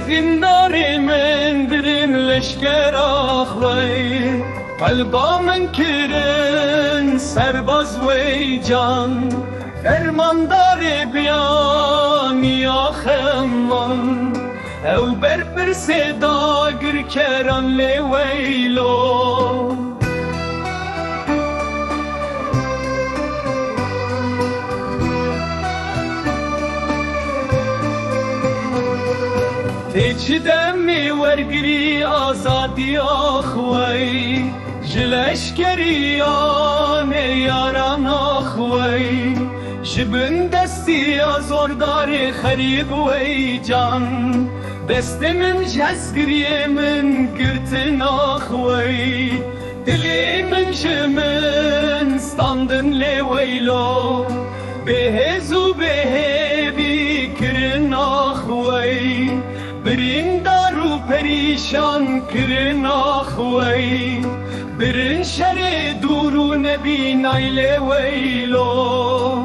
دیناری من درین لشکر آخوی قلبا من کرن سرباز وی جان فرماندار بیان یا خمان او بر صدا گر کران لی ویلو هیچ دمی ورگری آزادی آخوی جلشکریان یاران آخوی جبن دستی آزردار خریب وی جان دست من جزگری من گرتن آخوی دلی من جمن ستاندن لی ویلو بهزو بهبی کرن آخوی برین دارو پریشان کرن آخوی برین شر دورو نبی نایل ویلو